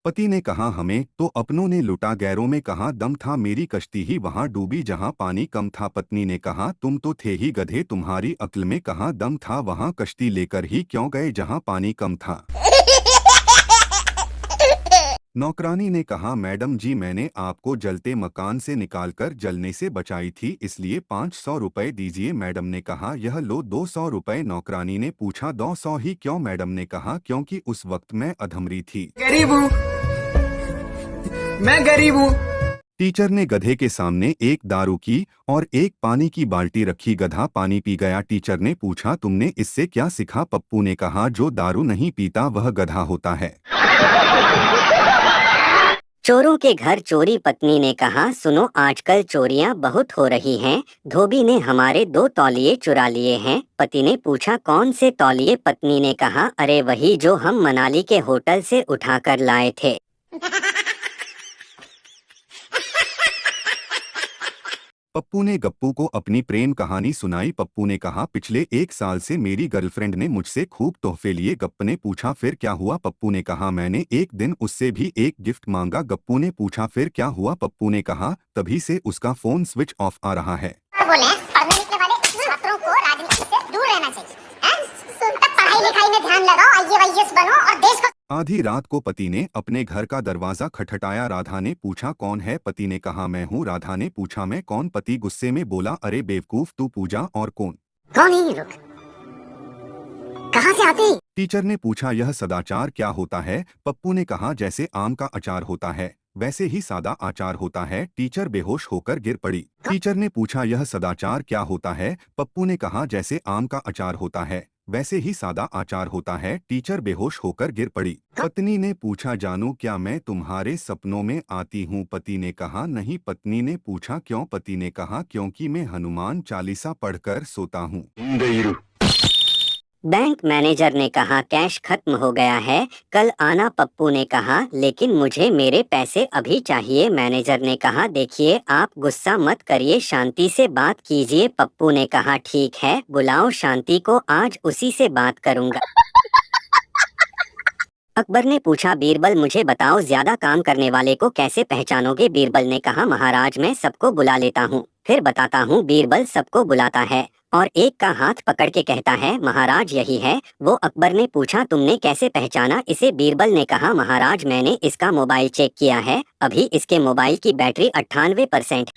पति ने कहा हमें तो अपनों ने लुटा, गैरों में कहाँ दम था, मेरी कश्ती ही वहां डूबी जहां पानी कम था। पत्नी ने कहा तुम तो थे ही गधे, तुम्हारी अक्ल में कहाँ दम था, वहां कश्ती लेकर ही क्यों गए जहां पानी कम था। नौकरानी ने कहा मैडम जी मैंने आपको जलते मकान से निकालकर जलने से बचाई थी, इसलिए 500 रुपए दीजिए। मैडम ने कहा यह लो 200 रुपए। नौकरानी ने पूछा 200 ही क्यों? मैडम ने कहा क्योंकि उस वक्त मैं अधमरी थी। गरीब हूँ, मैं गरीब हूँ। टीचर ने गधे के सामने एक दारू की और एक पानी की बाल्टी रखी, गधा पानी पी गया। टीचर ने पूछा तुमने इससे क्या सीखा? पप्पू ने कहा जो दारू नहीं पीता वह गधा होता है। चोरों के घर चोरी। पत्नी ने कहा सुनो आजकल चोरियां बहुत हो रही हैं, धोबी ने हमारे 2 तौलिए चुरा लिए हैं। पति ने पूछा कौन से तौलिए? पत्नी ने कहा अरे वही जो हम मनाली के होटल से उठाकर लाए थे। पप्पू ने गप्पू को अपनी प्रेम कहानी सुनाई। पप्पू ने कहा पिछले 1 साल से मेरी गर्लफ्रेंड ने मुझसे खूब तोहफे लिए। गप्पू ने पूछा फिर क्या हुआ? पप्पू ने कहा मैंने एक दिन उससे भी एक गिफ्ट मांगा। गप्पू ने पूछा फिर क्या हुआ? पप्पू ने कहा तभी से उसका फोन स्विच ऑफ आ रहा है। बोले पढ़ने लिखने वाले छात्रों को राजनीति से दूर रहना चाहिए, हैं? पढ़ाई लिखाई में ध्यान लगाओ, आईएएस बनो और देश को। आधी रात को पति ने अपने घर का दरवाजा खटखटाया। राधा ने पूछा कौन है? पति ने कहा मैं हूँ। राधा ने पूछा मैं कौन? पति गुस्से में बोला अरे बेवकूफ तू पूजा और कौन? कौन है ये लोग, कहाँ से आते हैं? टीचर ने पूछा यह सदाचार क्या होता है? पप्पू ने कहा जैसे आम का अचार होता है वैसे ही सादा आचार होता है। टीचर बेहोश होकर गिर पड़ी। टीचर ने पूछा यह सदाचार क्या होता है? पप्पू ने कहा जैसे आम का अचार होता है वैसे ही सादा आचार होता है। टीचर बेहोश होकर गिर पड़ी। पत्नी ने पूछा जानू क्या मैं तुम्हारे सपनों में आती हूँ? पति ने कहा नहीं। पत्नी ने पूछा क्यों? पति ने कहा क्योंकि मैं हनुमान चालीसा पढ़कर सोता हूँ। बैंक मैनेजर ने कहा कैश खत्म हो गया है, कल आना। पप्पू ने कहा लेकिन मुझे मेरे पैसे अभी चाहिए। मैनेजर ने कहा देखिए आप गुस्सा मत करिए, शांति से बात कीजिए। पप्पू ने कहा ठीक है, बुलाओ शांति को, आज उसी से बात करूंगा। अकबर ने पूछा बीरबल मुझे बताओ ज्यादा काम करने वाले को कैसे पहचानोगे? बीरबल ने कहा महाराज मैं सबको बुला लेता हूँ, फिर बताता हूँ। बीरबल सबको बुलाता है और एक का हाथ पकड़ के कहता है महाराज यही है वो। अकबर ने पूछा तुमने कैसे पहचाना इसे? बीरबल ने कहा महाराज मैंने इसका मोबाइल चेक किया है, अभी इसके मोबाइल की बैटरी 98%।